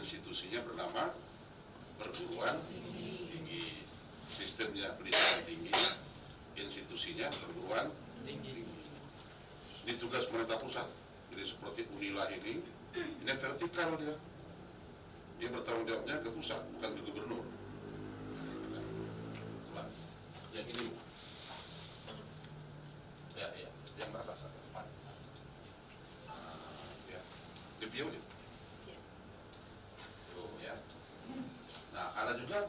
institusinya bernama perguruan tinggi, sistemnya pendidikan tinggi, institusinya perguruan tinggi. Ini tugas pemerintah pusat. Jadi seperti Unila ini vertikal dia. Dia bertanggung jawabnya ke pusat, bukan ke gubernur. Coba, yang ini. Ya, yang atas. Ya, review ya. Tuh ya. Nah, ada juga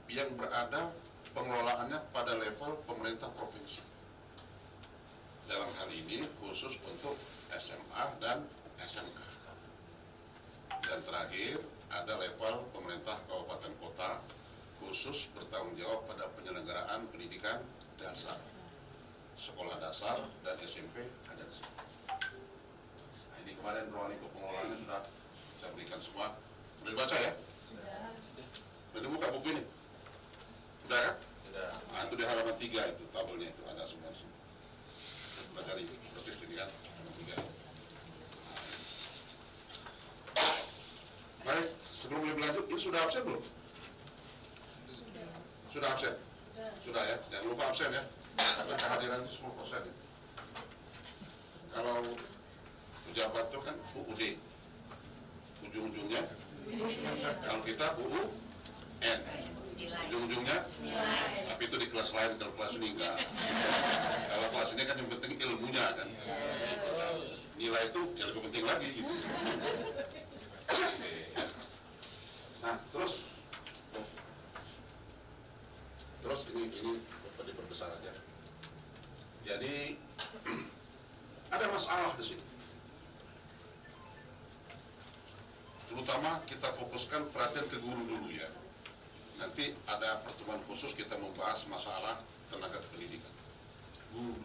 yang berada pengelolaannya pada level pemerintah provinsi. Dalam hal ini khusus untuk SMA dan SMK. Dan terakhir ada level pemerintah kabupaten kota khusus bertanggung jawab pada penyelenggaraan pendidikan dasar, sekolah dasar dan SMP ada di sini. Nah, ini kemarin ruang pengelolaannya sudah saya berikan semua. Sudah dibaca ya? Sudah dibuka buku ini? Sudah kan? Sudah. Nah, itu di halaman 3 itu tabelnya itu ada semua. Sudah dari proses ini kan? Halaman 3. Baik, sebelum lebih lanjut, ini sudah absen belum? Sudah absen? Sudah ya, jangan lupa absen ya. Karena kehadiran itu 10% ya. Kalau pejabat itu kan UUD, ujung-ujungnya. Kalau kita UUN, ujung-ujungnya. Tapi itu di kelas lain, kalau kelas ini enggak. Kalau kelas ini kan yang penting ilmunya kan. Nilai itu yang lebih penting lagi gitu. Nah, terus ini diperbesar aja. Jadi ada masalah di sini. Terutama kita fokuskan perhatian ke guru dulu ya. Nanti ada pertemuan khusus kita membahas masalah tenaga pendidikan. Guru.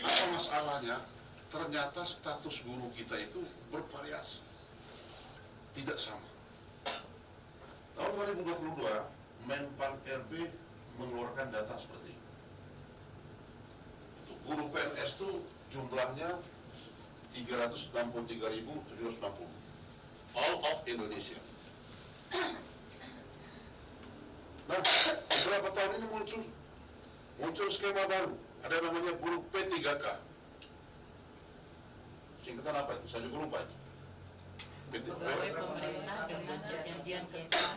Apa masalahnya? Ternyata status guru kita itu bervariasi. Tidak sama. Tahun 2022, Menpan RB mengeluarkan data seperti ini. Untuk guru PNS itu jumlahnya 363.760. All of Indonesia. Nah, beberapa tahun ini muncul skema baru. Ada namanya guru P3K. Singkatan apa itu? Saya juga lupa itu. Pegawai pemerintah dengan perjanjian kerja.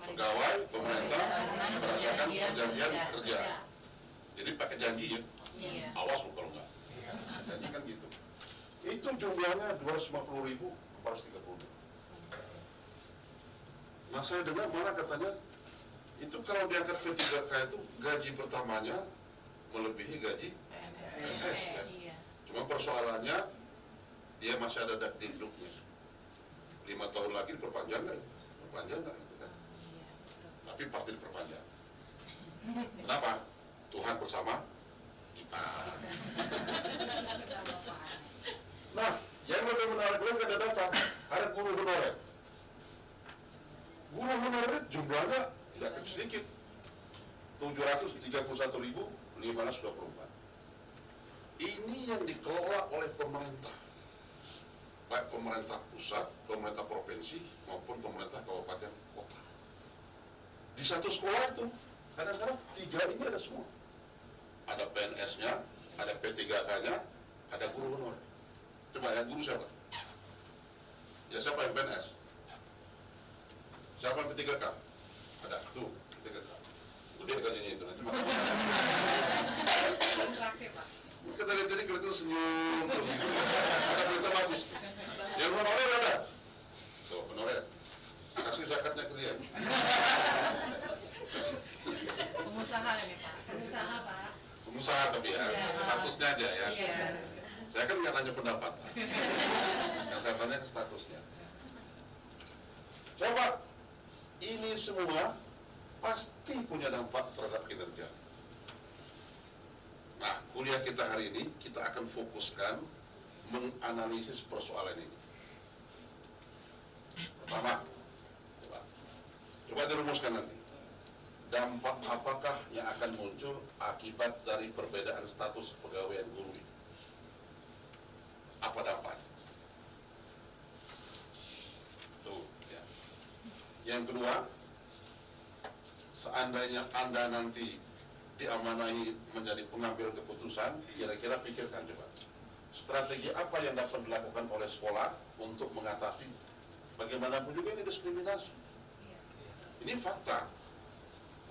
Pegawai pemerintah berdasarkan perjanjian kerja. Jadi pakai janji ya. Iya. Awas loh kalau enggak. Janji kan gitu. Itu jumlahnya 250.000, 430. Nah, saya dengar malah katanya itu kalau diangkat ke 3K itu gaji pertamanya melebihi gaji PNS kan? Cuma persoalannya dia masih ada dakdikduknya. 5 tahun lagi diperpanjang nggak? Perpanjang nggak itu kan? Tapi pasti diperpanjang. Kenapa? Tuhan bersama kita. Nah, yang lebih menarik lagi ada data, ada guru honorer. Guru honorer jumlahnya tidak sedikit, 731.524. Ini yang dikelola oleh pemerintah, baik pemerintah pusat, pemerintah provinsi, maupun pemerintah kabupaten kota. Di satu sekolah itu, kadang-kadang 3 ini ada semua. Ada PNS-nya, ada P3K-nya, ada guru honorer. Coba yang guru siapa? Ya siapa yang PNS? Siapa yang P3K? Ada, tuh, P3K. Gede gajinya itu, nanti makan. Kita lihat jadi kelihatan senyum terus. Ada berita bagus. Yang honorer ada. Tuh, honorer. Kasih zakatnya ke dia. Pengusaha ini Pak. Pengusaha Pak. Pengusaha tapi ya, statusnya aja ya. Saya kan nggak nanya pendapat. Yang saya tanya ke statusnya. Coba, ini semua pasti punya dampak terhadap kinerja. Nah, kuliah kita hari ini, kita akan fokuskan menganalisis persoalan ini. Pertama, coba dirumuskan nanti. Dampak apakah yang akan muncul akibat dari perbedaan status pegawaian guru ini? Apa dampaknya? Yang kedua, seandainya Anda nanti diamanahi menjadi pengambil keputusan, kira-kira pikirkan coba. Strategi apa yang dapat dilakukan oleh sekolah untuk mengatasi bagaimanapun juga ini diskriminasi. Ini fakta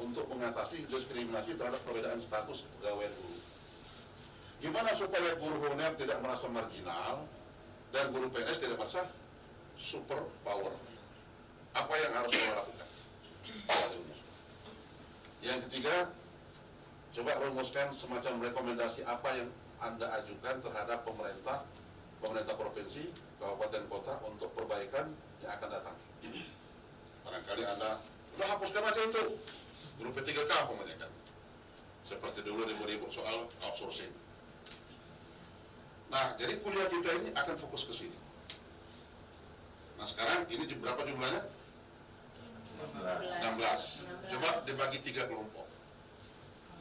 untuk mengatasi diskriminasi terhadap perbedaan status pegawai guru. Gimana supaya guru honorer tidak merasa marginal dan guru PNS tidak merasa super power? Apa yang harus kita lakukan? Yang ketiga, coba rumuskan semacam rekomendasi apa yang Anda ajukan terhadap pemerintah provinsi, kabupaten, kota untuk perbaikan yang akan datang. Barangkali Anda, udah hapuskan aja itu guru P3K umpamanya kan, seperti dulu ribut-ribut soal outsourcing. Nah, jadi kuliah kita ini akan fokus ke sini. Nah, sekarang ini berapa jumlahnya? 16. Coba dibagi 3 kelompok.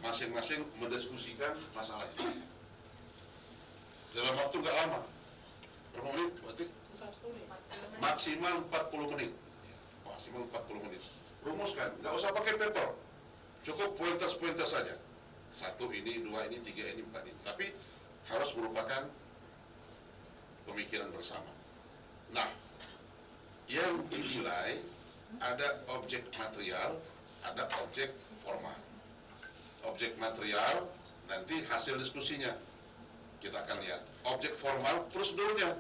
Masing-masing mendiskusikan masalah ini. Dalam waktu nggak lama. Berapa menit? Berarti? 40. Maksimal 40 menit. Maksimal 40 menit. Rumuskan, nggak usah pakai paper. Cukup pointers-pointers saja. 1 ini, 2 ini, 3 ini, 4 ini. Tapi harus merupakan pemikiran bersama. Nah, yang dinilai ada objek material, ada objek formal. Objek material nanti hasil diskusinya kita akan lihat. Objek formal prosedurnya,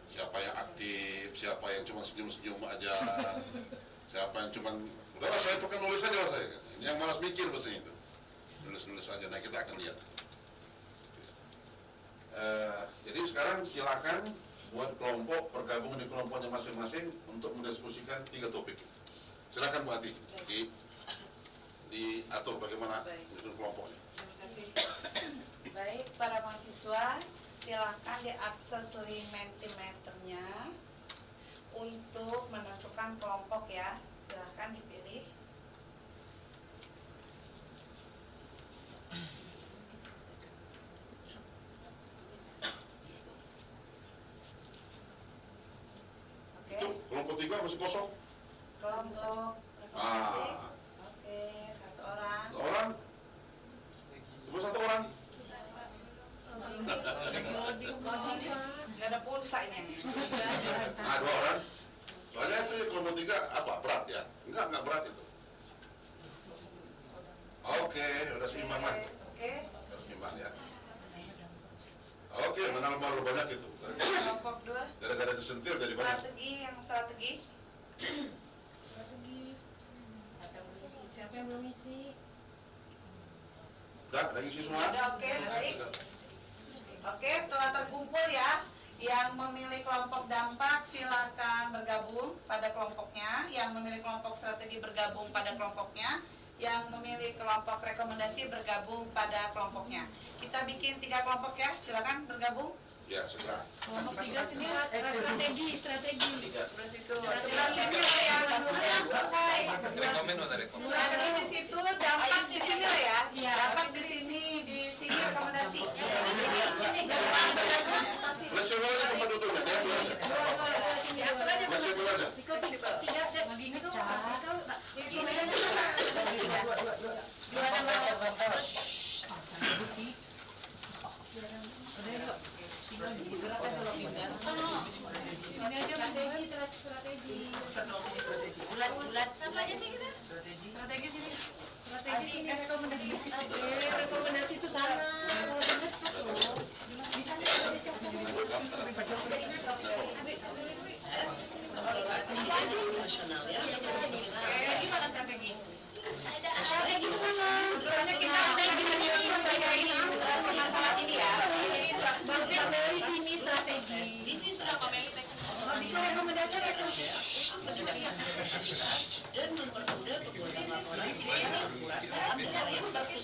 siapa yang aktif, siapa yang cuma senyum-senyum aja, siapa yang cuma udahlah saya tukang nulis aja lah saya. Ini yang malas mikir biasanya itu, nulis-nulis aja. Nah, kita akan lihat. Jadi sekarang silakan buat kelompok, bergabung di kelompoknya masing-masing untuk mendiskusikan 3 topik. Silakan Bu Ati, diatur bagaimana menyusun kelompoknya. Terima kasih. Baik, para mahasiswa, silakan diakses link Mentimeternya untuk menentukan kelompok ya. Silakan dipilih. Oke. Itu kelompok 3 masih kosong. Kelompok rekomendasi. Oke, 1 orang. 1 orang. Coba 1 orang. Gak ada pulsa ini. Nah, 2 orang. Soalnya itu kelompok 3 apa? Berat ya? Enggak berat itu. Oke, udah seimbang lah. Oke. Udah seimbang ya. Oke, mana malu banyak itu. Kelompok 2. Gara-gara disentil jadi banyak. Strategi. Siapa yang belum isi? Udah ngisi semua? Udah oke, baik. Oke, telah terkumpul ya. Yang memilih kelompok dampak silakan bergabung pada kelompoknya. Yang memilih kelompok strategi bergabung pada kelompoknya. Yang memilih kelompok rekomendasi bergabung pada kelompoknya. Kita bikin 3 kelompok ya, silakan bergabung. Ya, segera. Kelompok 3 sini Strategi. Sebelah situ. Sebelah situ yang selesai. Strategi di situ, dampak di sini lah ya. Dampak di sini rekomendasi. Fleksibel aja tempat duduknya. Fleksibel aja. Ini aja strategi. Bulat sama aja sih kita. Strategi sini. Strategi sini rekomendasi. Rekomendasi itu sana. Bisa nasional ya. Gimana strategi? Strategi itu mana? Sebenarnya kita ada ini masalah ini ya. Dari sini strategi. Ini sudah komeli Bisa rekomendasi dan mempermudah pembuatan laporan secara akurat dan bagus.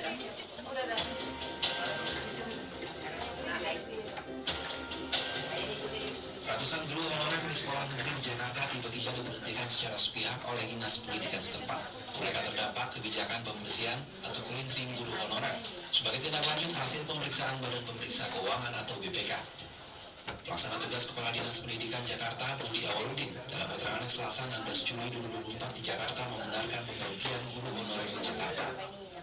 Ratusan guru honorer di sekolah negeri di Jakarta tiba-tiba diberhentikan secara sepihak oleh Dinas Pendidikan setempat. Mereka terdampak kebijakan pembersihan atau cleansing guru honorer sebagai tindak lanjut hasil pemeriksaan Badan Pemeriksa Keuangan atau BPK. Pelaksana tugas Kepala Dinas Pendidikan Jakarta Budi Awaludin dalam keterangannya Selasa 16 Juli 2024 di Jakarta membenarkan pemberhentian guru honorer di Jakarta.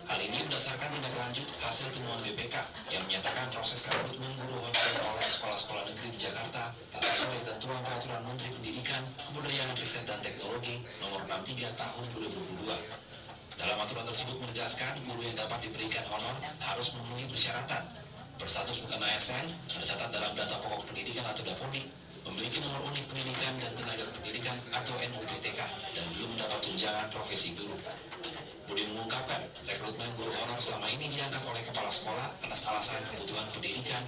Hal ini berdasarkan tindak lanjut hasil temuan BPK yang menyatakan proses rekrutmen guru honorer oleh sekolah-sekolah negeri di Jakarta tak sesuai ketentuan Peraturan Menteri Pendidikan, Kebudayaan, Riset, dan Teknologi Nomor 63 Tahun 2022. Dalam aturan tersebut menegaskan guru yang dapat diberikan honor harus memenuhi persyaratan berstatus bukan ASN, tercatat dalam data pokok pendidikan atau Dapodi, memiliki nomor unik pendidikan dan tenaga pendidikan atau NUPTK, dan belum mendapat tunjangan profesi guru. Budi mengungkapkan, rekrutmen guru honor selama ini diangkat oleh kepala sekolah atas alasan kebutuhan pendidikan.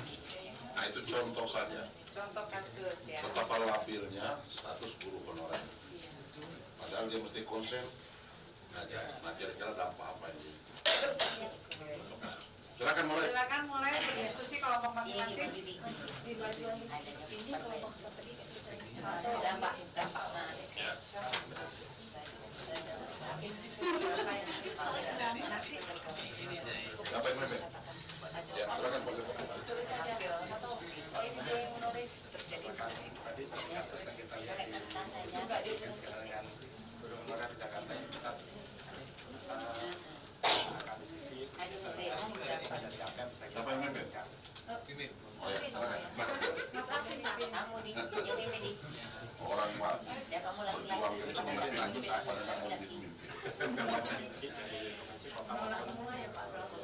Nah itu contoh saja. Contoh kasus ya. Betapa labilnya status guru honorer. Padahal dia mesti konsen ngajar dampak apa ini. Silakan mulai. Silakan mulai berdiskusi kelompok masing-masing. Apa yang menemani? Ya, silakan boleh. Terjadi diskusi tadi kasus yang kita lihat di dengan guru honorer di Jakarta ini bisa akan diskusi ada siapa yang bisa kita Siapa yang menemani? Oh ya, silakan. Orang Pak berjuang untuk memimpin apa yang mau dipimpin. diskusi dari Komisi Kota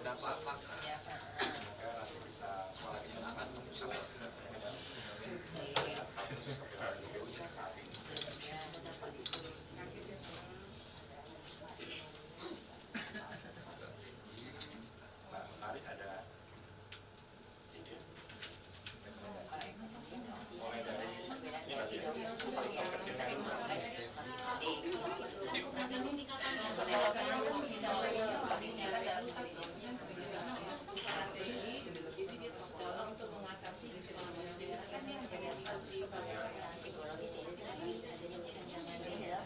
dan Pak nanti bisa suaranya bisa status kepala GBU yang saat ini. Nah, menarik ada ide rekomendasi mulai dari ini tadi ya, paling terkecil kan psikologis itu tadi adanya misalnya beda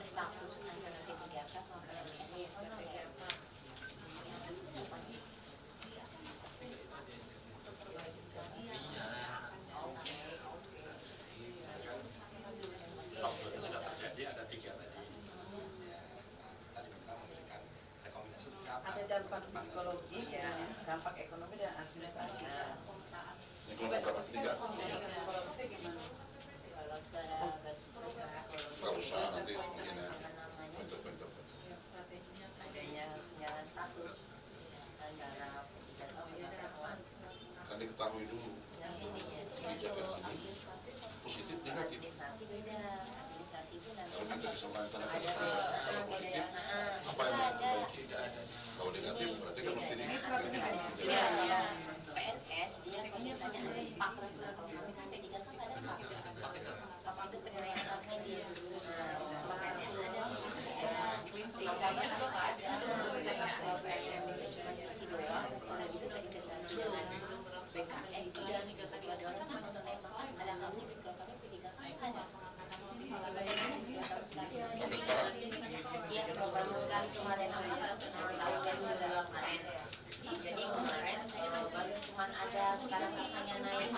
status antara P3K sama kalau itu sudah terjadi ada 3 tadi ya, kita diminta memberikan rekomendasi seperti apa. Ada dampak psikologis ya, dampak ekonomi dan administrasi. Ini kelompok berapa? 3? Psikologisnya gimana? kalau sekarang Nggak usah nanti begini bentuk-bentuk. adanya senyawa status antara P3K sama Kan diketahui dulu yang ini kebijakan ini positif negatif. administrasi beda administrasi itu nanti Kalau kita bisa melaksanakan ada kalau positif apa yang harus diperbaiki? Tidak ada Kalau negatif berarti kan mesti ya, PNS dia kalau misalnya ada pak kalau kami kan P3K kan ada pak itu penilaian akademik kalau PNS ada makanya juga ada kalau PNS cuma sisi doang kalau gitu tadi dikasih dengan BKN itu dan ada orang kan menembak ada kami kalau kami P3K kan ada bagaimana sih tahun sekali ya baru sekali kemarin jadi kemarin cuma ada sekarang hanya naik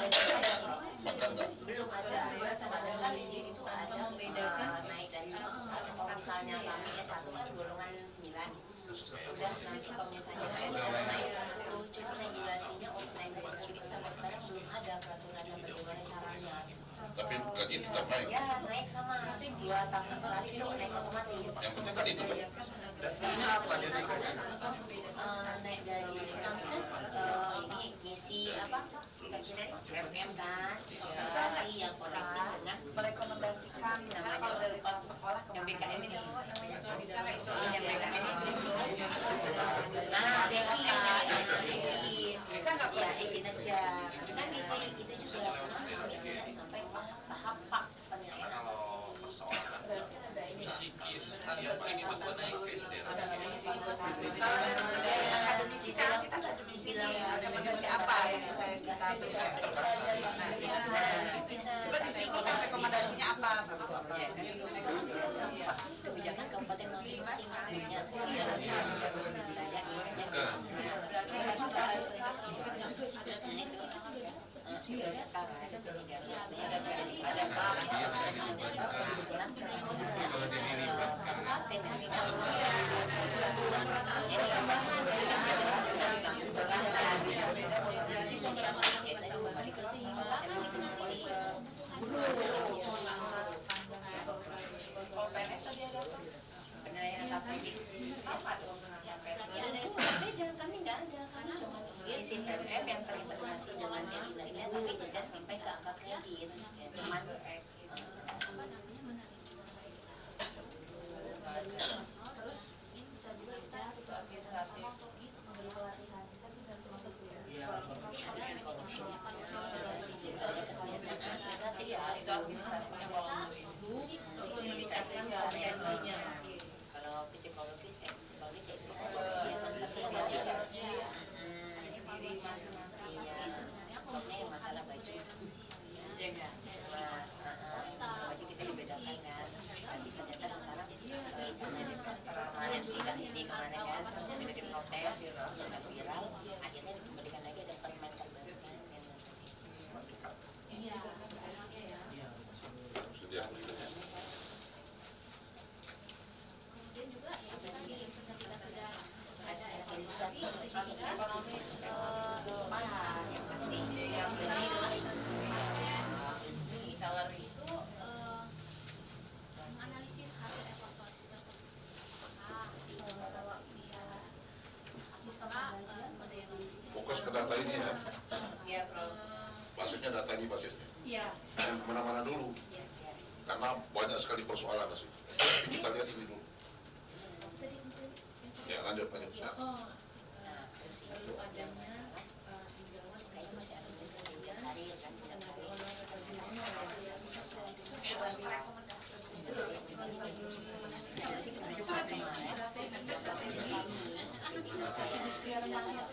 belum ada padahal di sini tuh ada naik dari kalau misalnya kami S1 kan di golongan 9 udah nanti kalau misalnya naik 10 cuma regulasinya untuk naik ke 10 sampai sekarang belum ada peraturannya bagaimana caranya tapi gaji tetap naik. ya naik sama 2 tahun sekali itu naik otomatis Yang penting kan itu kan. dasarnya apa dia naik gaji kami kan ini ngisi apa MM kan sosialisasi yang kolektif dengan Merekomendasikan misalnya kalau dari kepala sekolah ke BKN ini Bisa lah itu yang BKN ini Bisa nggak ya Ekin aja kan di sini itu juga sampai tahap pak penilaian kalau persoalan misi KIS tadi apa ini tuh naik ke daerah Kalau dari akademisi kan kita akademisi ada rekomendasi apa yang bisa kita berikan? Coba disebutkan rekomendasinya apa satu apa? kebijakan kabupaten masing-masing ya sekarang ada kami nggak ada, kami cuma isi PPM yang terintegrasi dengan kinerja, tapi tidak sampai ke angka kredit. Ya, cuman terus ini bisa juga kita itu administratif memberi pelatihan tapi dan termasuk soalnya kesehatan itu administratifnya kalau meningkatkan kompetensinya. Kalau psikologis ya itu kegiatan sosial diri masing-masing ya. Pokoknya yang masalah baju ya enggak baju kita dibedakan kan, tapi ternyata sekarang kemarin sudah ini kemarin kan sudah diprotes sudah viral, akhirnya dikembalikan lagi ada permen terbaru kan yang iya harusnya ya Sudah. kemudian juga ya tadi ketika sudah ada organisasi ekonomis mahal yang pasti yang salary itu menganalisis hasil evaluasi tersebut bahwa dia sumber daya manusia Fokus ke data ini ya. ya bro Basisnya data ini basisnya. Iya. Jangan kemana-mana dulu. ya Karena banyak sekali persoalan di situ. Kita lihat ini dulu. Ya lanjut. nah terus itu ada masalah kayaknya masih ada hari kan tidak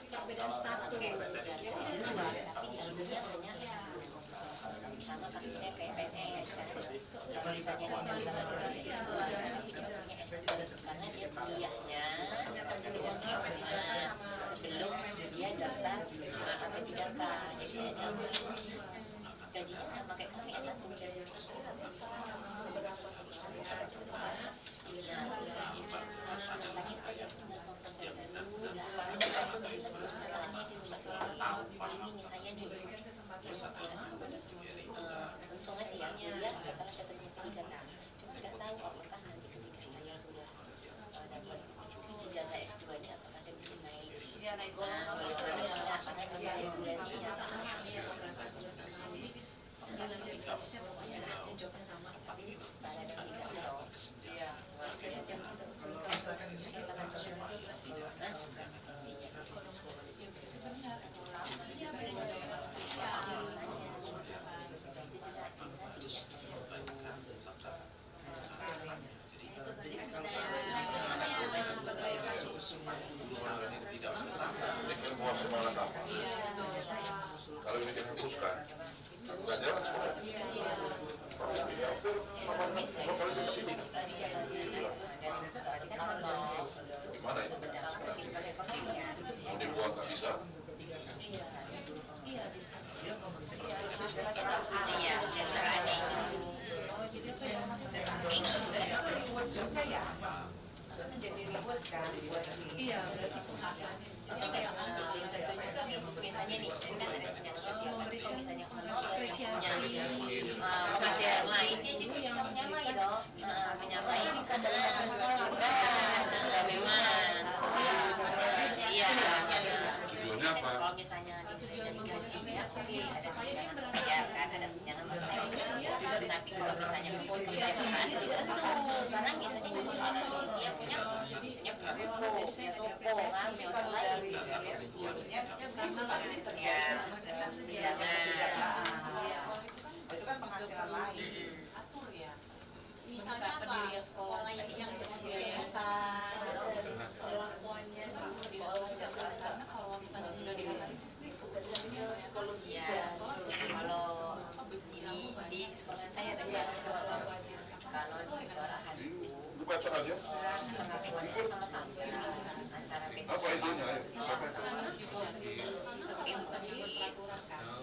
Perbedaan status. tapi di dunia banyak sama kasusnya kayak PNS kan tulisannya di dalam S2 tapi tidak punya S2 karena dia kuliahnya sebelum dia daftar SKP3K jadi dia gajinya sama kayak kami S1 untungnya dia setelah saya terima pendidikan cuma nggak tahu apakah nanti ketika saya sudah dapat ijazah S2 nya apakah saya bisa naik karena dia regulasinya Ini mau semangat apa? Kalau ini difokuskan, nggak jalan sebenarnya. Gimana itu? Mau dibuang nggak bisa. iya sejahteraannya itu Menjadi reward kan buat Iya, berarti misalnya nih kita ada senjata sosial tapi kalau misalnya apresiasi. makasih Mai dia juga bisa menyamai dong menyamai karena memang iya Tujuannya apa? kalau misalnya dari gaji ya oke ada senjangan sosial kan ada senjangan masalah tapi kalau misalnya keputusan belum tentu karena misalnya dia punya misalnya buku punya toko ngambil selain ya itu kan penghasilan lain. Atur ya. misalnya apa sekolah yang berkesan Kelakuannya karena kalau misalnya sudah dianalisis nih psikologi kalau di sekolah saya tadi kalau di sekolahan Dibaca aja. pengakuannya sama saja antara Apa idenya?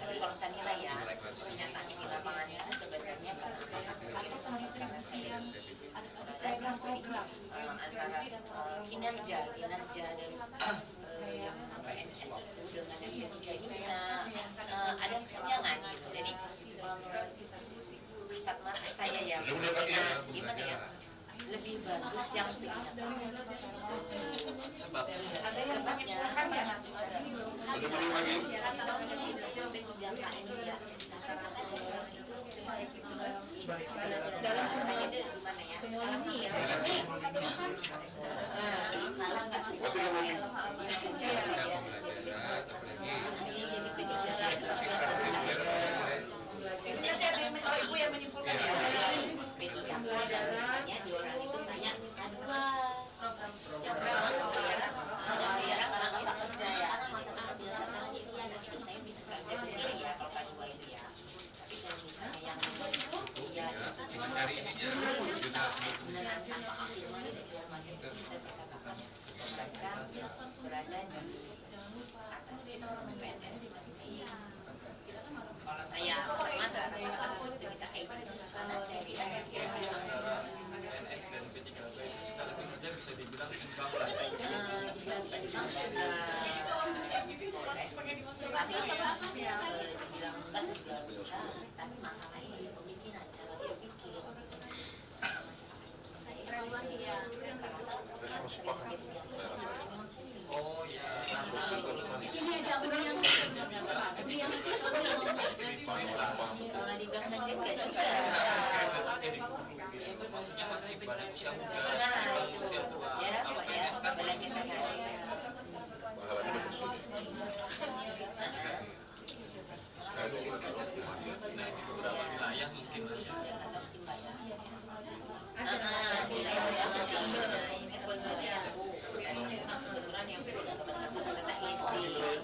tapi kalau saya nilai ya pernyataannya di lapangan itu sebenarnya harus ada antara kinerja dari PNS itu dengan yang ketiga ini bisa ada kesenjangan gitu. Jadi menurut riset mata saya ya gimana ya lebih bagus yang sebabnya Ada yang menyimpulkan ya 7 menit lagi. Dalam semua ini ya. Kalau nggak Berarti ngomongin Oh, Ibu yang menyimpulkan ya. misalnya dua orang itu tanya dua sekarang karena masa kerja ya masa kerja sekarang itu ya dan saya bisa saya pikir ya kita dua itu ya tapi kalau misalnya yang ya cari ininya sebenarnya tanpa afirmasi dan segala macam itu bisa saya katakan mereka berada di atas PNS di masing kalau saya sama atas itu bisa kayak gitu karena saya tidak PNS dan P3K itu setelah kerja bisa dibilang imbang lah. bisa dibilang pasti coba apa sih dibilang kan juga bisa tapi masalahnya di pemikiran cara dia pikir evaluasi ya. harus paham. Oh ya, Ini ada benar yang kalau dibilang masih enggak juga jadi guru gitu. Maksudnya masih pada usia muda, nah itu usia tua. ya Kalau Pak ya PNS kan apalagi sekarang Pahalanya udah bersih. Sekali hadiah. nah di beberapa wilayah mungkin ada. Kebetulan yang pegang kepada fasilitas listrik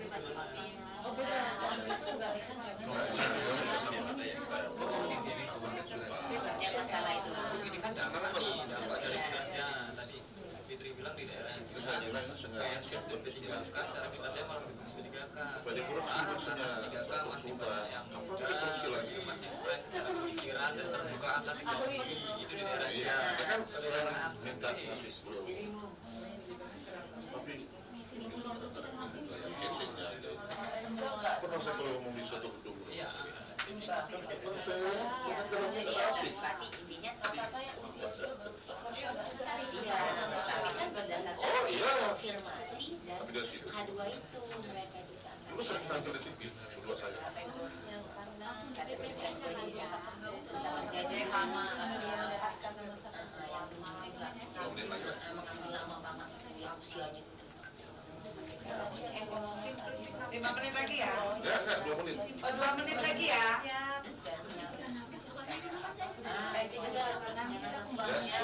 yang masalah itu Ini kan dampak dari kinerja tadi. Fitri bilang di daerah yang Itu saya bilang ini sengaja siap PNS dan berpikir. P3K secara kinerja malah lebih bagus P3K. Pada kurang Karena P3K masih banyak yang muda, itu masih fresh secara pemikiran dan terbuka antar teknologi. Itu di daerah Iya, saya kan daerah minta ngasih beliau. Tapi yang casingnya ada. Pernah saya kalau ngomong di satu gedung. Iya. Saya terlalu asik. berarti intinya iya tapi kan berdasarkan Oh iya. konfirmasi dan Tapi dari situ. H2 itu mereka juga Dulu sering tampil di TV berdua saya. bersama sekali lama Belum dia lagi. lama banget ya usianya itu 5 menit lagi ya. Ya enggak 2 menit. Oh, 2 menit lagi ya. itu juga Ya 10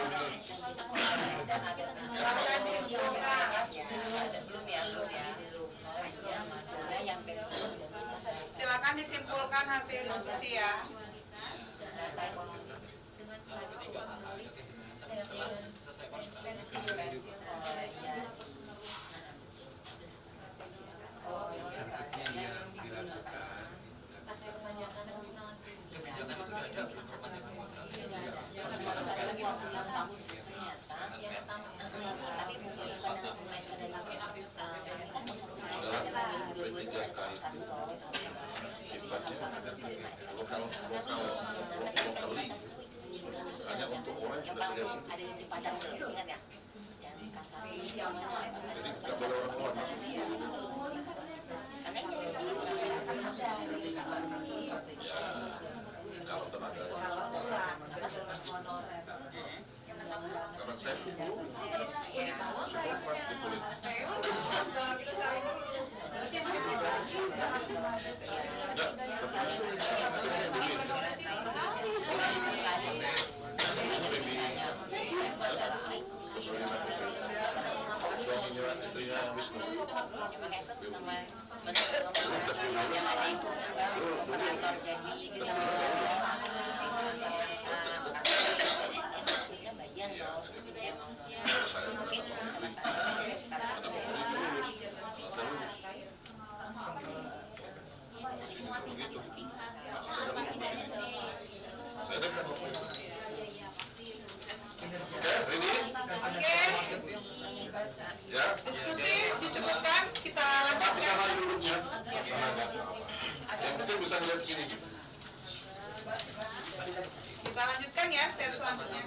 menit. Silakan simpulkan. belum ya yang pensiun Silakan disimpulkan hasil diskusi ya. Selesai kontrak. Selanjutnya yang dilakukan Kebijakan itu udah ada belum perpanjangan kontrak. tapi mungkin pada Dalam P3K itu sifatnya lokal hanya untuk orang yang sudah tinggal di situ. ada yang di Padang ingat ya yang kasar Jadi nggak boleh orang luar masuk. karena ini Ya kalau tenaga Soal surat. karena saya kontrak di politik. Enggak, satu suaminya istrinya Wisnu. Begitu. Saya dekat waktu itu. Oke, ready? Oke, Ya. diskusi dicukupkan. Kita Pak, lanjutkan. bisa lagi duduknya. Yang penting bisa ngeliat sini. Kita lanjutkan ya step selanjutnya.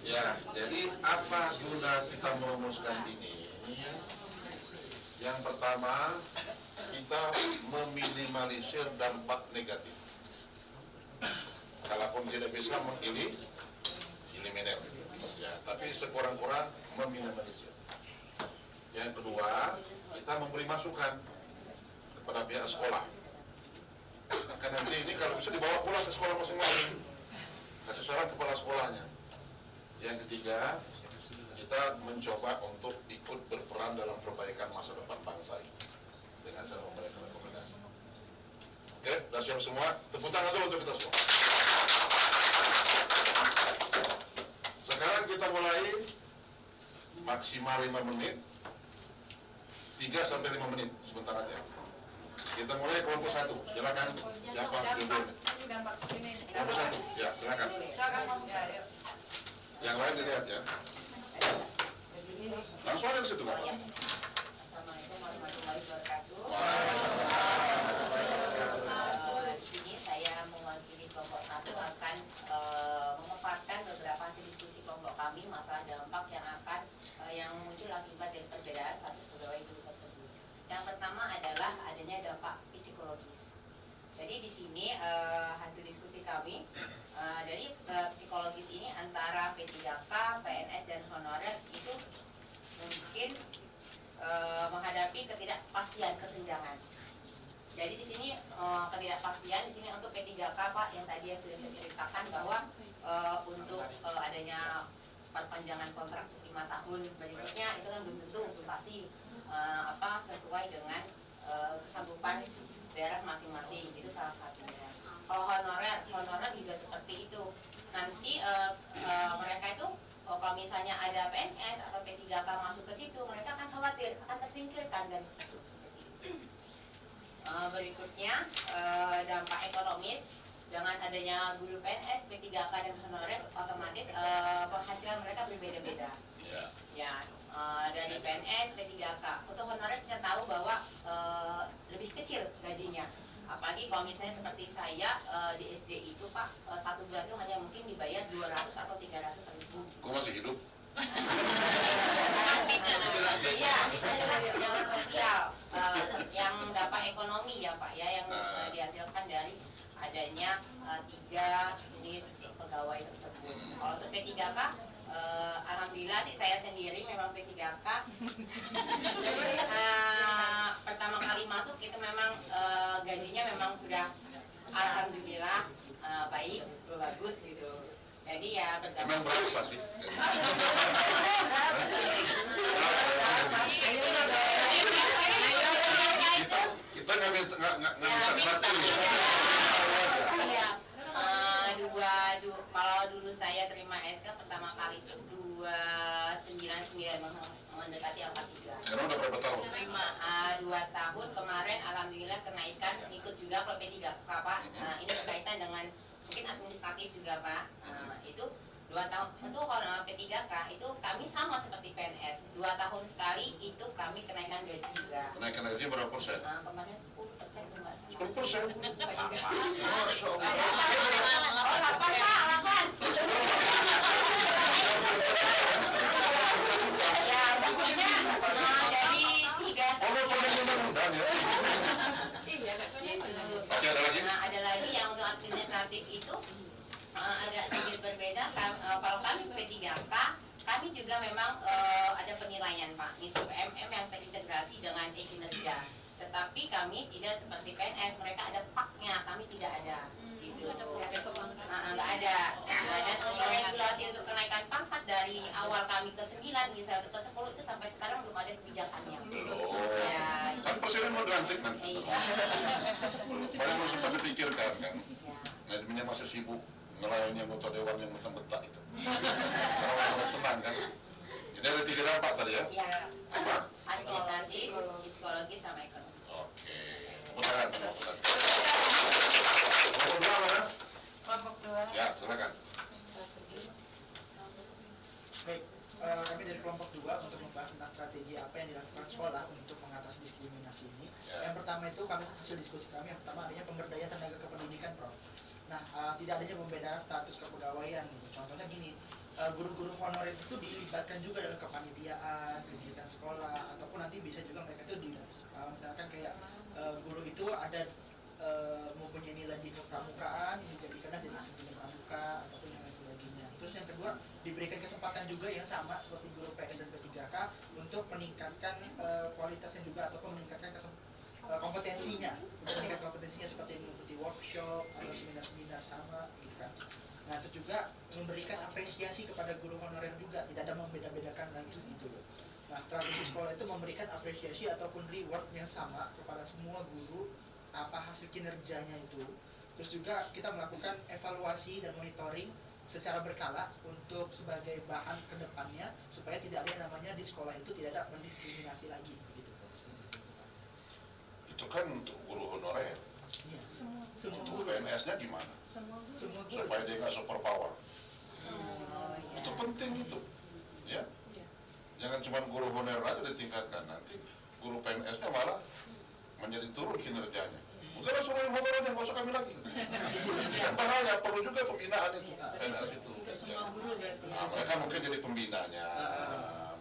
Ya, jadi apa guna kita merumuskan ini? Yang pertama, kita meminimalisir dampak negatif. Kalaupun tidak bisa eliminir, ya, tapi sekurang-kurang meminimalisir. Yang kedua, kita memberi masukan kepada pihak sekolah. Maka nanti ini kalau bisa dibawa pulang ke sekolah masing-masing, kasih saran kepala sekolahnya. Yang ketiga, kita mencoba untuk ikut berperan dalam perbaikan masa depan bangsa ini dengan cara memberikan rekomendasi. Oke, sudah siap semua? Tepuk tangan dulu untuk kita semua. Sekarang kita mulai maksimal 5 menit, 3 sampai 5 menit sebentar aja. Kita mulai kelompok 1. Silakan siapa dulu? Kelompok 1. Ya, silakan. Yang lain dilihat ya. Langsung ada di situ, Pak. Assalamualaikum warahmatullahi wabarakatuh. Di sini saya mewakili kelompok 1 akan memaparkan beberapa hasil diskusi kelompok kami masalah dampak yang akan yang muncul akibat dari perbedaan status pegawai guru tersebut. Yang pertama adalah adanya dampak psikologis. Jadi di sini hasil diskusi kami dari psikologis ini antara P3K, PNS dan honorer itu mungkin menghadapi ketidakpastian kesenjangan. Jadi di sini ketidakpastian di sini untuk P3K Pak yang tadi yang sudah saya ceritakan bahwa untuk adanya perpanjangan kontrak 5 tahun berikutnya itu kan belum tentu pasti sesuai dengan kesanggupan daerah masing-masing, itu salah satunya. Kalau honorer juga seperti itu. Nanti mereka itu kalau misalnya ada PNS atau P3K masuk ke situ, mereka akan khawatir akan tersingkirkan dari situ seperti itu. Berikutnya dampak ekonomis. Dengan adanya guru PNS, P3K dan honorer, otomatis penghasilan mereka berbeda-beda. Ya, dari PNS, P3K. Untuk honorer kita tahu bahwa lebih kecil gajinya. Apalagi kalau misalnya seperti saya di SD itu Pak, 1 bulan itu hanya mungkin dibayar 200 atau 300 ribu. Kok masih hidup? Iya, yang sosial, yang dampak ekonomi ya Pak ya, yang dihasilkan dari adanya 3 jenis pegawai tersebut. Kalau untuk P3K, alhamdulillah sih saya sendiri memang P3K. Jadi pertama kali masuk itu memang gajinya memang sudah alhamdulillah baik, bagus gitu. Jadi ya Emang berapa sih? Kita nggak minta traktir ya. Kalau dulu saya terima SK pertama kali itu 299 mendekati angka 3. Sekarang udah berapa tahun? 2 tahun kemarin alhamdulillah kenaikan ikut juga kalau P3K Pak. Ini berkaitan dengan mungkin administratif juga Pak. Itu 2 tahun untuk kalau P3K itu kami sama seperti PNS 2 tahun sekali itu kami kenaikan gaji juga. Kenaikan gaji berapa persen? Kemarin 10% Mbak. 10%? Masya Allah. Ya, pokoknya jadi 3 Mudah-mudahan ya. Masih ada lagi? Nah, ada lagi yang untuk administratif itu agak sedikit berbeda. Kalau kami P3K, kami juga memang ada penilaian Pak, NISP MM yang terintegrasi dengan e-kinerja. Tetapi kami tidak seperti PNS, mereka ada PAK-nya, kami tidak ada. Gitu. Nggak ada. Dan untuk regulasi untuk kenaikan pangkat dari awal kami ke 9, misalnya untuk ke 10 itu sampai sekarang belum ada kebijakannya. Ya, Kan presiden mau dilantik nanti. iya. Padahal harus sempat dipikirkan kan. Ya. Nadiminya masih sibuk ngelayani anggota dewan yang bentak-bentak itu. Kalau tenang kan. Jadi ada 3 dampak tadi ya. Ya, Apa? administrasi, psikologis sama ekonomi. Oke. Tepuk tangan. Kelompok berapa Mas? Kelompok 2. Ya, silakan. Baik, kami dari kelompok 2 untuk membahas tentang strategi apa yang dilakukan sekolah untuk mengatasi diskriminasi ini. Ya. Yang pertama itu hasil diskusi kami yang pertama adanya pemberdayaan tenaga kependidikan Prof. Nah, tidak adanya pembedaan status kepegawaian gitu. Contohnya gini, guru-guru honorer itu dilibatkan juga dalam kepanitiaan, pendidikan sekolah, ataupun nanti bisa juga mereka itu ada mempunyai nilai di kepramukaan dijadikanlah jadi jenjang pramuka ataupun yang lain sebagainya. Terus yang kedua, diberikan kesempatan juga yang sama seperti guru PN dan P3K untuk meningkatkan kualitasnya juga ataupun meningkatkan kompetensinya, seperti mengikuti workshop atau seminar-seminar sama gitu kan. Nah itu juga memberikan apresiasi kepada guru honorer juga, tidak ada membeda-bedakan lagi gitu loh. Nah strategi sekolah itu memberikan apresiasi ataupun reward yang sama kepada semua guru apa hasil kinerjanya itu. Terus juga kita melakukan evaluasi dan monitoring secara berkala untuk sebagai bahan kedepannya supaya tidak ada yang namanya di sekolah itu tidak ada mendiskriminasi lagi gitu. Itu kan untuk guru honorer. Iya. Semua Untuk PNS-nya gimana? semua guru. Supaya dia nggak super power. Itu penting itu, ya. Jangan cuma guru honorer aja ditingkatkan, nanti guru PNS-nya malah menjadi turun kinerjanya. Udah suruh yang honorer yang nggak usah kami lagi. Yang bahaya, perlu juga pembinaan itu, PNS itu. Semua guru berarti. Nah, mereka mungkin jadi pembinanya,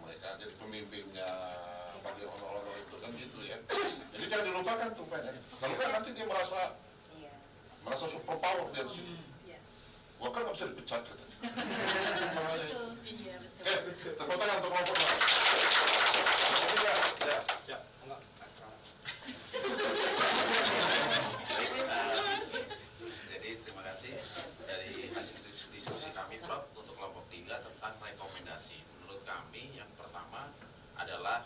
mereka jadi pemimpinnya, bagi honor-honor itu kan gitu ya. Jadi jangan dilupakan tuh PNS. Kalau kan nanti dia merasa super power dia di situ. Gua kan nggak bisa dipecat katanya. Oke, tepuk tangan untuk kelompoknya. Ya. Siap, enggak, asal. Jadi terima kasih dari hasil diskusi kami Prof untuk kelompok 3 tentang rekomendasi. Menurut kami yang pertama adalah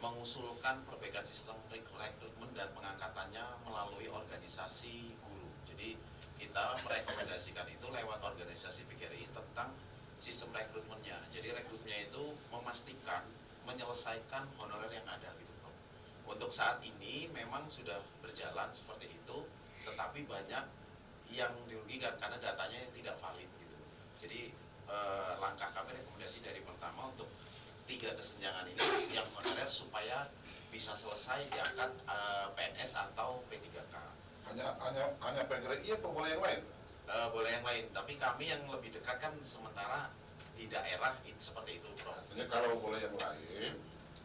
mengusulkan perbaikan sistem rekrutmen dan pengangkatannya melalui organisasi guru. Jadi kita merekomendasikan itu lewat organisasi PGRI tentang sistem rekrutmennya. Jadi rekrutmennya itu memastikan menyelesaikan honorer yang ada gitu Prof. Untuk saat ini memang sudah berjalan seperti itu, tetapi banyak yang dirugikan karena datanya yang tidak valid gitu. Jadi langkah kami rekomendasi dari pertama untuk 3 kesenjangan ini yang honorer supaya bisa selesai diangkat PNS atau P3K. Hanya PGRI apa boleh yang lain? Boleh yang lain, tapi kami yang lebih dekat kan sementara di daerah seperti itu Prof. Artinya kalau boleh yang lain,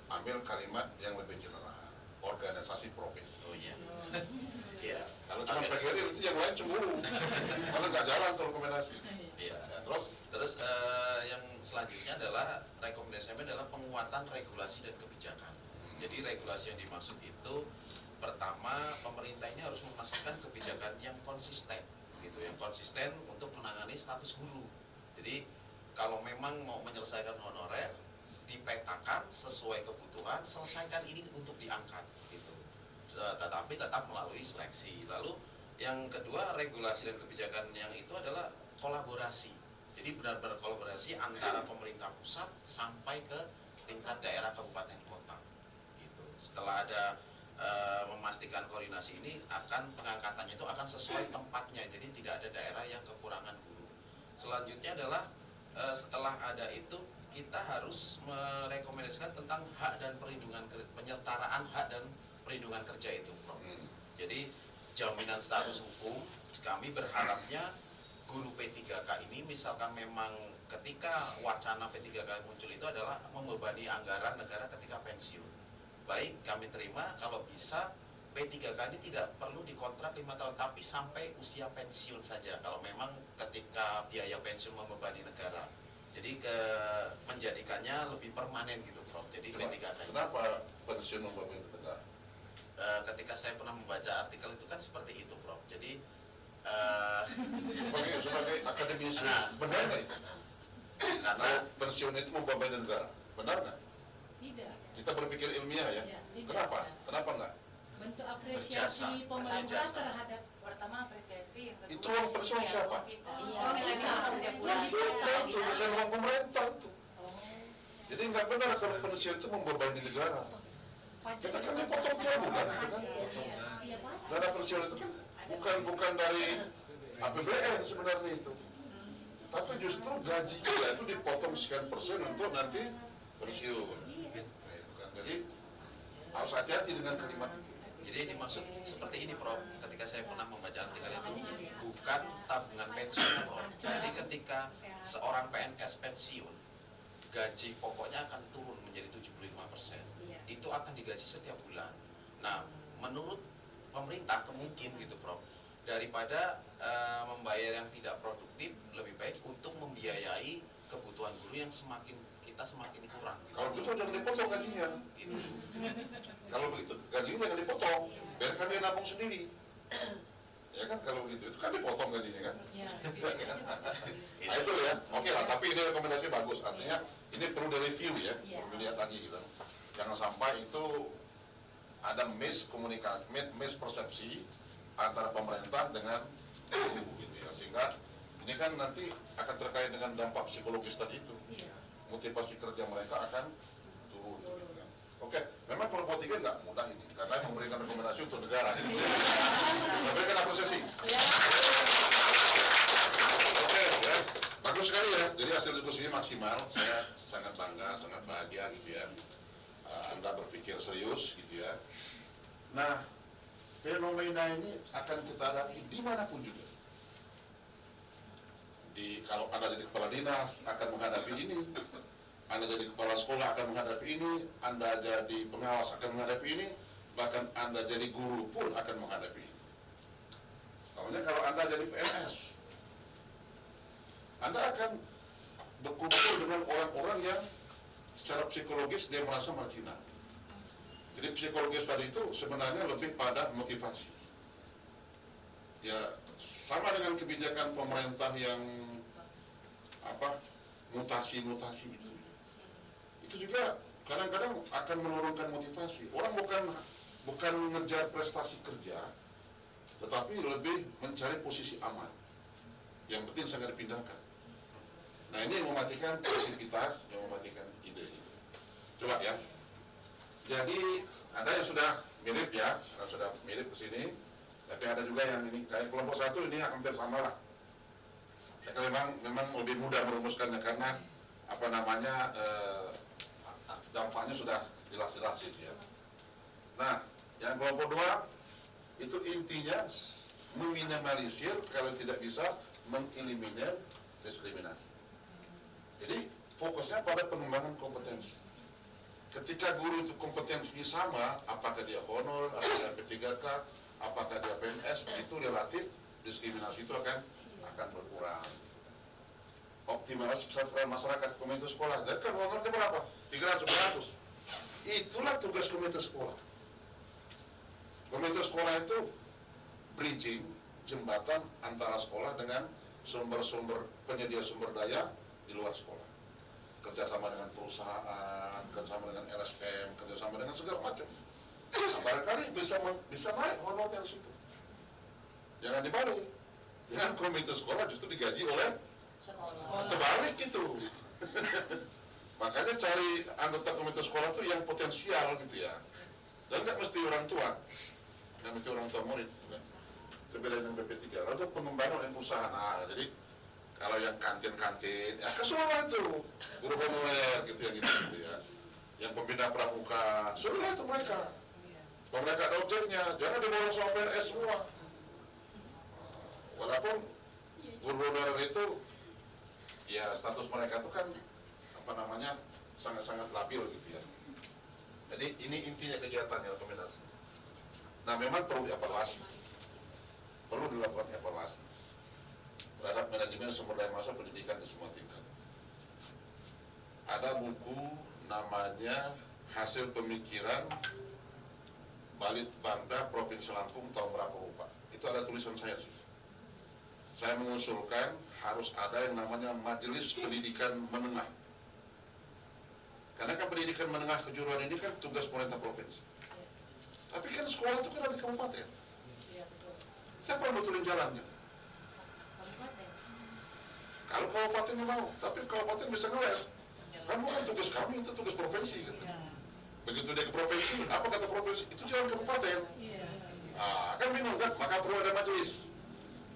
ambil kalimat yang lebih general, organisasi profesi. Oh iya. Iya. Kalau cuma PGRI itu yang lain cemburu, karena nggak jalan tuh rekomendasi. Iya. Ya, Terus yang selanjutnya adalah rekomendasi kami adalah penguatan regulasi dan kebijakan. Jadi regulasi yang dimaksud itu pertama pemerintah ini harus memastikan kebijakan yang konsisten, gitu, yang konsisten untuk menangani status guru. Jadi kalau memang mau menyelesaikan honorer, dipetakan sesuai kebutuhan, selesaikan ini untuk diangkat, gitu. Tetapi tetap melalui seleksi. Lalu yang kedua regulasi dan kebijakan yang itu adalah kolaborasi. Jadi benar-benar kolaborasi antara pemerintah pusat sampai ke tingkat daerah kabupaten kota. Gitu. Setelah ada memastikan koordinasi ini akan pengangkatannya itu akan sesuai tempatnya. Jadi tidak ada daerah yang kekurangan guru. Selanjutnya adalah setelah ada itu kita harus merekomendasikan tentang hak dan perlindungan penyertaan hak dan perlindungan kerja itu, Prof. Jadi jaminan status hukum kami berharapnya guru P3K ini misalkan memang ketika wacana P3K muncul itu adalah membebani anggaran negara ketika pensiun. Baik kami terima kalau bisa P3K ini tidak perlu dikontrak 5 tahun tapi sampai usia pensiun saja kalau memang ketika biaya pensiun membebani negara. Jadi menjadikannya lebih permanen gitu Prof. Jadi P3K ini. Kenapa pensiun membebani negara? Ketika saya pernah membaca artikel itu kan seperti itu Prof. Jadi sebagai akademisi, benar nggak itu? karena Pensiun itu membebani negara, benar nggak? Tidak. Kita berpikir ilmiah ya. Tidak. Kenapa? Kenapa nggak? Bentuk Berjasa. apresiasi pemerintah Berjasa. terhadap pertama apresiasi yang kedua. Itu uang pensiun siapa? Kita. Uang kita itu bukan uang pemerintah tuh. Jadi nggak benar kalau pensiun itu membebani negara. Kita kan dipotong tiap bulan itu kan. Dana pensiun itu kan bukan dari APBN sebenarnya itu. Tapi justru gaji kita itu dipotong sekian persen untuk nanti pensiun. Nah, itu kan. Jadi harus hati-hati dengan kalimat itu. Jadi dimaksud seperti ini Prof. Ketika saya pernah membaca artikel itu bukan tabungan pensiun Prof. Jadi ketika seorang PNS pensiun gaji pokoknya akan turun menjadi 75%. Itu akan digaji setiap bulan. Nah, menurut pemerintah mungkin gitu Prof, daripada membayar yang tidak produktif, lebih baik untuk membiayai kebutuhan guru yang semakin kurang gitu. Kalau begitu jangan dipotong gajinya. Gitu. Kalau begitu gajinya jangan dipotong, biarkan dia nabung sendiri. Ya kan kalau begitu, itu kan dipotong gajinya kan. Nah itu ya, oke lah. Tapi ini rekomendasi bagus. Artinya ini perlu direview ya, perlu dilihat lagi gitu. Jangan sampai itu ada miskomunikasi, mispersepsi antara pemerintah dengan guru gitu ya. Sehingga ini kan nanti akan terkait dengan dampak psikologis tadi itu. Motivasi kerja mereka akan turun. Gitu kan. Oke, memang kelompok 3 nggak mudah ini karena memberikan rekomendasi untuk negara. Kita berikan apresiasi. Oke, ya, bagus sekali ya. Jadi hasil diskusinya maksimal. Saya sangat bangga, sangat bahagia gitu ya. Anda berpikir serius gitu ya. Nah, fenomena ini akan kita hadapi dimanapun juga. Kalau Anda jadi kepala dinas akan menghadapi ini, Anda jadi kepala sekolah akan menghadapi ini, Anda jadi pengawas akan menghadapi ini, bahkan Anda jadi guru pun akan menghadapi ini. Soalnya kalau Anda jadi PNS, Anda akan berkumpul dengan orang-orang yang secara psikologis dia merasa marginal. Jadi psikologis tadi itu sebenarnya lebih pada motivasi. Ya sama dengan kebijakan pemerintah yang mutasi-mutasi itu. Itu juga kadang-kadang akan menurunkan motivasi. Orang bukan mengejar prestasi kerja, tetapi lebih mencari posisi aman. Yang penting sangat dipindahkan. Nah ini yang mematikan kreativitas, yang mematikan ide. Coba ya. Jadi ada yang sudah mirip ya, sudah mirip ke sini. Tapi ada juga yang ini kayak kelompok 1 ini hampir sama lah. Saya kira memang lebih mudah merumuskannya karena dampaknya sudah jelas-jelas gitu ya. Nah, yang kelompok 2 itu intinya meminimalisir kalau tidak bisa mengeliminir diskriminasi. Jadi fokusnya pada pengembangan kompetensi. Ketika guru itu kompetensinya sama, apakah dia honor, apakah dia P3K, apakah dia PNS, itu relatif diskriminasi itu akan berkurang. Optimalisasi kesejahteraan masyarakat komite sekolah. Jadi kan honornya berapa? 300-400. Itulah tugas komite sekolah. Komite sekolah itu bridging, jembatan antara sekolah dengan sumber-sumber penyedia sumber daya di luar sekolah. Kerjasama dengan perusahaan, kerjasama dengan LSM, kerjasama dengan segala macam. Nah, barangkali bisa naik honornya di situ. Jangan dibalik. Dengan komite sekolah justru digaji oleh terbalik gitu. Makanya cari anggota komite sekolah tuh yang potensial gitu ya. Dan nggak mesti orang tua, nggak mesti orang tua murid. Berbeda dengan BP3. Ada pengembangan yang usaha. Nah, jadi kalau yang kantin-kantin, ya kesuruh itu guru honorer gitu ya. Yang pembina pramuka, suruhlah itu mereka. Kalau mereka ada objeknya, jangan dibawa sama PNS semua. Walaupun guru honorer itu, ya status mereka itu kan sangat-sangat labil gitu ya. Jadi ini intinya kegiatannya rekomendasi. Nah memang perlu dievaluasi, perlu dilakukan evaluasi terhadap manajemen sumber daya manusia pendidikan di semua tingkat. Ada buku namanya Hasil Pemikiran Balitbangda Provinsi Lampung tahun berapa lupa. Itu ada tulisan saya sih. Saya mengusulkan harus ada yang namanya Majelis Pendidikan Menengah. Karena kan pendidikan menengah kejuruan ini kan tugas pemerintah provinsi. Tapi kan sekolah itu kan ada di kabupaten. Siapa yang betulin jalannya? Kalau kabupaten mau, tapi kabupaten bisa ngeles. Kan bukan tugas kami, itu tugas provinsi gitu. Begitu dia ke provinsi, apa kata provinsi? Itu jalan kabupaten. Kan bingung kan? Maka perlu ada majelis.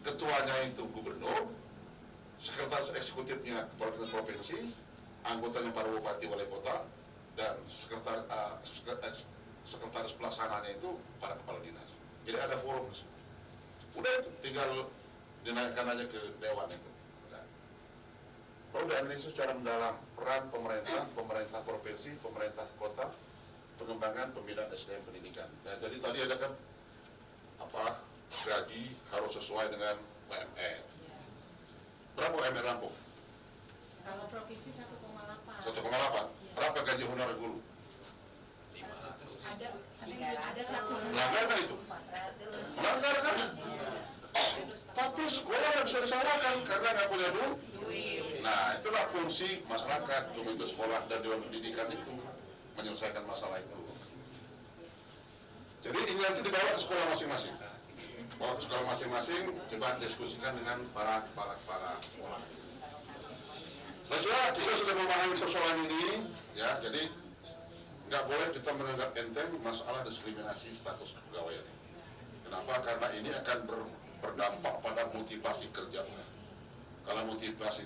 Ketuanya itu gubernur, sekretaris eksekutifnya kepala dinas provinsi, anggotanya para bupati wali kota, dan sekretaris pelaksananya itu para kepala dinas. Jadi ada forum di situ. Udah itu tinggal dinaikkan aja ke dewan itu. Perlu dianalisis secara mendalam peran pemerintah provinsi, pemerintah kota, pengembangan pembinaan SDM pendidikan. Nah, jadi tadi ada kan gaji harus sesuai dengan UMR. Berapa UMR rampung? Kalau provinsi 1,8. 1,8. Berapa gaji honorer guru? Ada satu. Melanggar kan itu? Melanggar kan? Tapi sekolah nggak bisa disalahkan karena nggak punya duit. Nah, itulah fungsi masyarakat, komite sekolah dan dewan pendidikan itu menyelesaikan masalah itu. Jadi ini nanti dibawa ke sekolah masing-masing. Bawa ke sekolah masing-masing, coba diskusikan dengan para sekolah. Saya kira kita sudah memahami persoalan ini, ya. Jadi nggak boleh kita menganggap enteng masalah diskriminasi status kepegawaian. Kenapa? Karena ini akan berdampak pada motivasi kerja. Kalau motivasi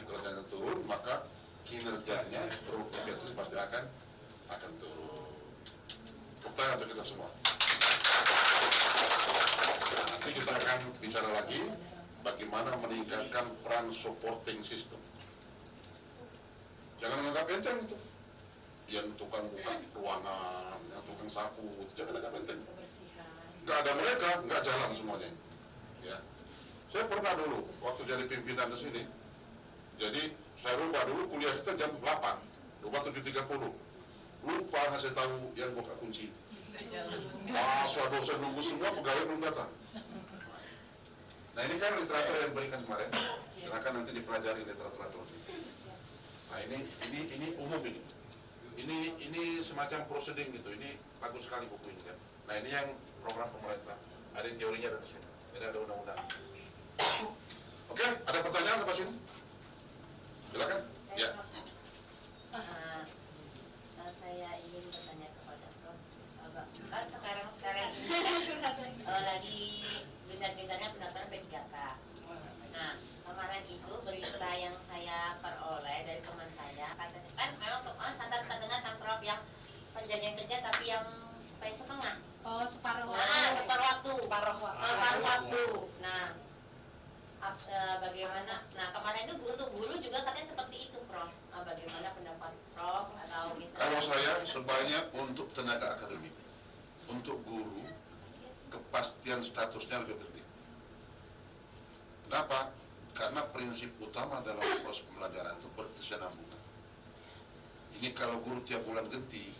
kerjanya turun, maka kinerjanya produktivitas pasti akan turun. Pertanyaan untuk kita semua. Nanti kita akan bicara lagi bagaimana meningkatkan peran supporting system. Jangan menganggap enteng itu. Yang tukang buka ruangan, yang tukang sapu, jangan anggap enteng. Nggak ada mereka, nggak jalan semuanya itu. Ya. Saya pernah dulu waktu jadi pimpinan di sini. Jadi saya rubah dulu kuliah kita jam 8, rubah 7.30. Lupa ngasih tahu yang buka kunci. Mahasiswa dosen nunggu semua, pegawai belum datang. Nah ini kan literatur yang berikan kemarin. Silakan nanti dipelajari literatur. Nah ini umum ini. Ini semacam proseding gitu. Ini bagus sekali buku ini kan. Nah ini yang program pemerintah. Ada teorinya ada di sini. Ini ada undang-undang. Oke, ada pertanyaan apa sini? Silakan. Ya. Saya ingin bertanya kepada Prof. Kan sekarang lagi gencar-gencarnya pendaftaran P3K. Nah, kemarin itu berita yang saya peroleh dari teman saya, katanya kan memang standar dengan kan Prof yang perjanjian kerja tapi yang sampai setengah. Oh, separuh waktu. Nah, bagaimana? Nah, kemarin itu guru juga katanya seperti itu, Prof. Bagaimana pendapat Prof atau misalnya? Kalau saya sebanyak untuk tenaga akademik, untuk guru kepastian statusnya lebih penting. Kenapa? Karena prinsip utama dalam proses pembelajaran itu berkesinambungan. Ini kalau guru tiap bulan ganti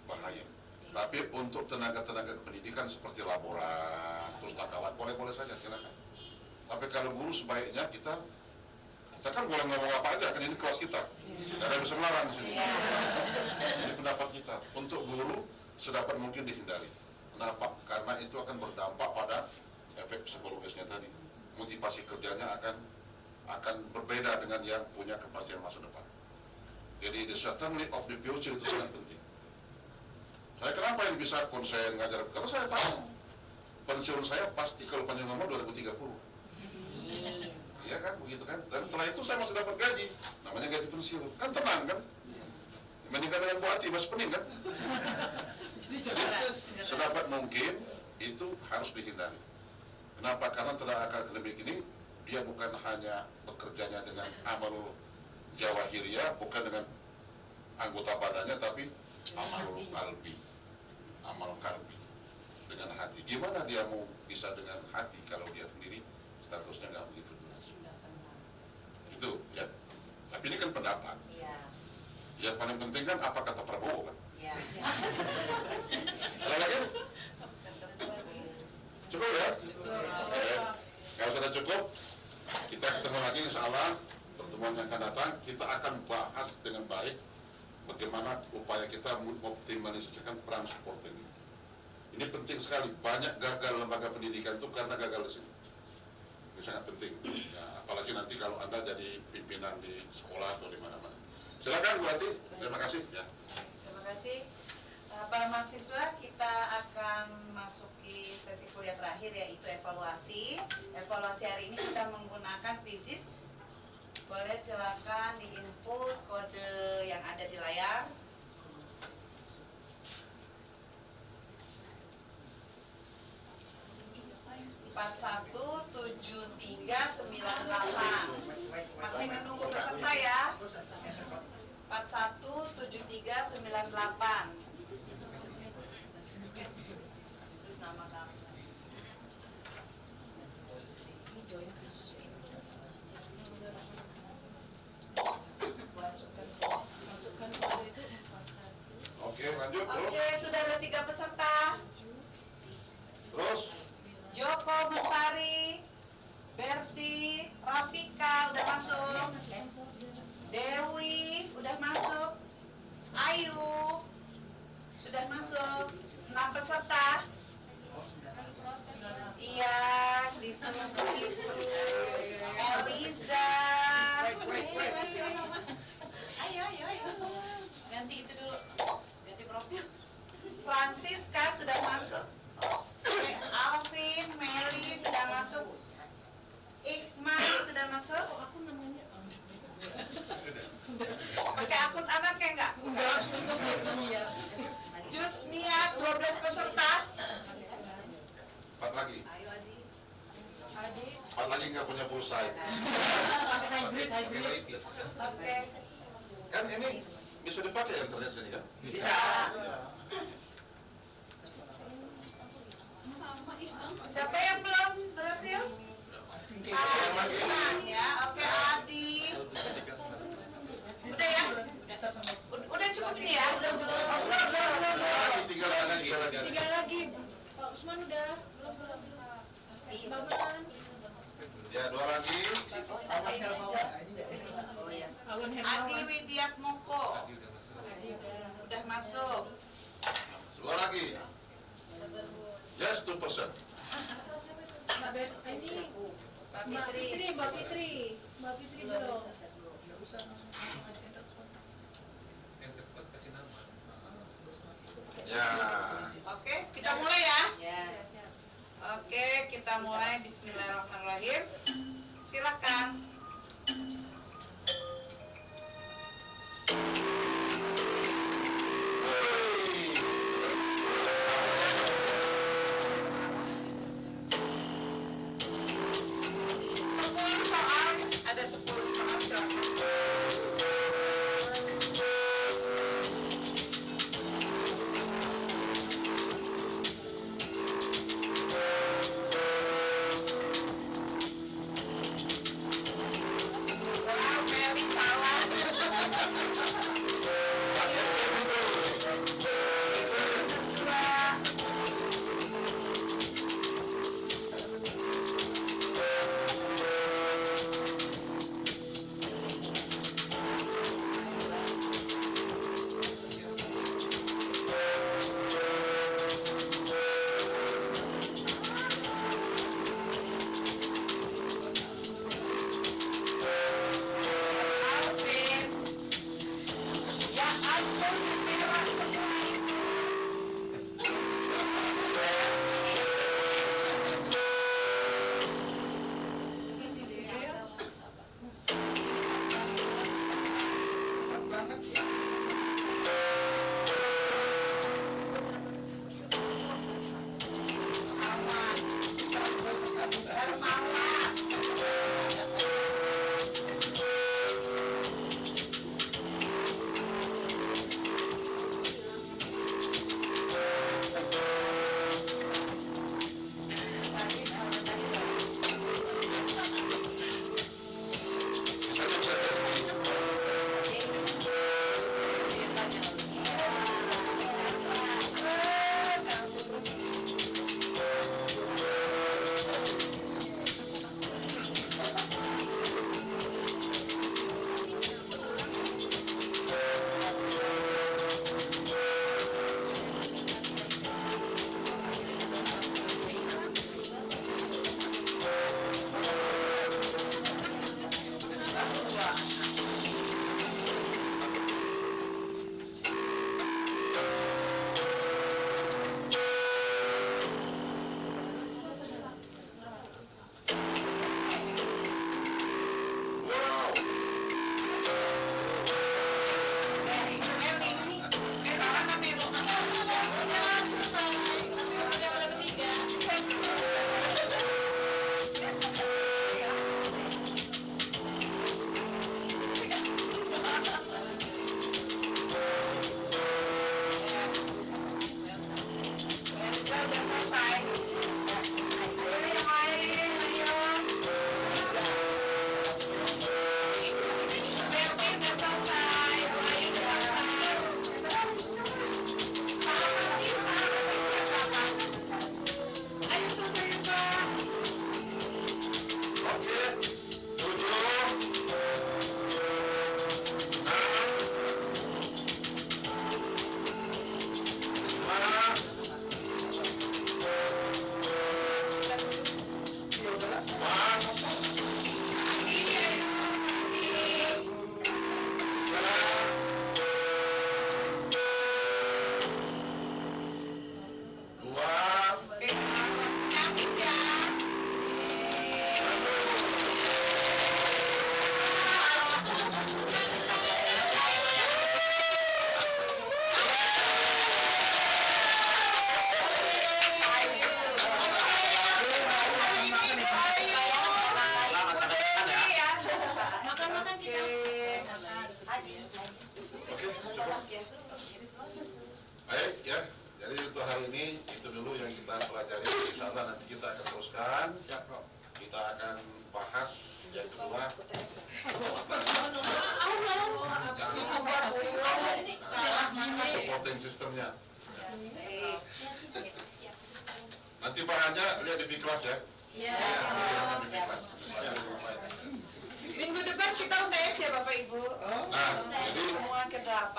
bahaya. Tapi untuk tenaga-tenaga pendidikan seperti laboran, pustakawat, boleh-boleh saja, silakan. Tapi kalau guru sebaiknya kita kan boleh ngomong apa aja, kan ini kelas kita. Tidak ada yang bisa melarang di sini. Ini pendapat kita. Untuk guru sedapat mungkin dihindari. Kenapa? Karena itu akan berdampak pada efek psikologisnya tadi. Motivasi kerjanya akan berbeda dengan yang punya kepastian masa depan. Jadi the certainty of the future itu sangat penting. Saya kenapa yang bisa konsen ngajar? Karena saya tahu pensiun saya pasti kalau panjang nomor 2030. Iya kan, begitu kan? Dan setelah itu saya masih dapat gaji, namanya gaji pensiun. Kan tenang kan? Dibandingkan dengan Bu Ati masih pening kan? Jadi, sedapat mungkin itu harus dihindari. Kenapa? Karena tenaga akademik ini dia bukan hanya bekerjanya dengan amal jawahiriyah, bukan dengan anggota badannya, tapi amal kalbi dengan hati. Gimana dia mau bisa dengan hati kalau dia sendiri statusnya nggak begitu jelas? Itu ya. Tapi ini kan pendapat. Yang paling penting kan apa kata Prabowo kan? Ada lagi? Cukup ya? Oke. Kalau sudah cukup, kita ketemu lagi insya Allah pertemuan yang akan datang. Kita akan bahas dengan baik bagaimana upaya kita mengoptimalisasikan peran supporting ini. Ini penting sekali. Banyak gagal lembaga pendidikan itu karena gagal di sini. Ini sangat penting. Ya, apalagi nanti kalau Anda jadi pimpinan di sekolah atau di mana-mana. Silakan Bu Ati. Terima kasih. Ya. Terima kasih. Para mahasiswa, kita akan masuki sesi kuliah terakhir yaitu evaluasi. Evaluasi hari ini kita menggunakan Physis. Boleh silakan di-input kode yang ada di layar. Empat 417398. Masih menunggu peserta ya. 417398. Terus nama kamu. Vika udah masuk. Dewi udah masuk. Ayu sudah masuk. 6 peserta. Iya, ditunggu Ibu Eliza. Ayo. Ganti itu dulu. Ganti profil. Francisca sudah masuk. Alvin, Mary sudah masuk. Iqman sudah masuk. Aku namanya Pakai akun anaknya enggak? Enggak. Jusnia 12 peserta. 4 lagi. 4 lagi nggak punya pulsa itu. hybrid. Oke. Kan ini bisa dipakai internet sini kan? Bisa. Siapa yang belum berhasil? Ya, oke Adi. Udah ya? Udah cukup nih ya? Lagi 3 lagi. 3 lagi. Pak Usman udah. Baman. Ya 2 lagi. Awan Adi Hermawan. Widiat Moko udah masuk. 2 lagi. Just 2%. Mbak Fitri belum. Ya. Oke, kita mulai ya. Oke, kita mulai. Bismillahirrahmanirrahim. Silakan. Ada 10 soal, silakan. pertimbangannya lihat di Viklas ya. Iya. Lihat di Viklas. Minggu depan kita UTS ya Bapak Ibu. Nah, jadi Pertemuan ke-8.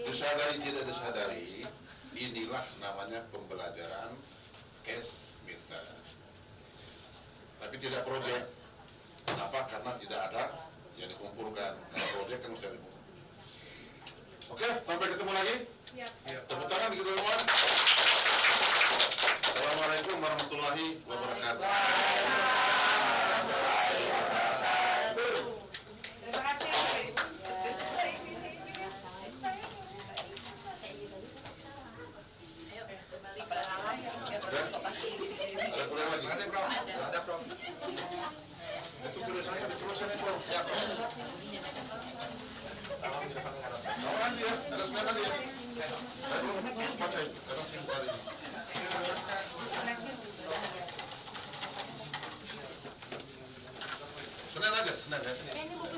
disadari tidak disadari, inilah namanya pembelajaran cash method. Tapi tidak proyek. Kenapa? Karena tidak ada yang dikumpulkan. Kalau proyek kan bisa dikumpulkan. Oke, sampai ketemu lagi. Tepuk tangan kita semua. Assalamualaikum warahmatullahi wabarakatuh. Terima kasih. Ada kuliah lagi? Terima kasih, Prof. Ada, Prof. Itu tulisannya diteruskan, Bro. Siap. Salam di depan ngarep. Mau lagi ya? Ada snack lagi ya? Saya belum baca itu, kadang sibuk hari ini. Senin aja, Senin ya.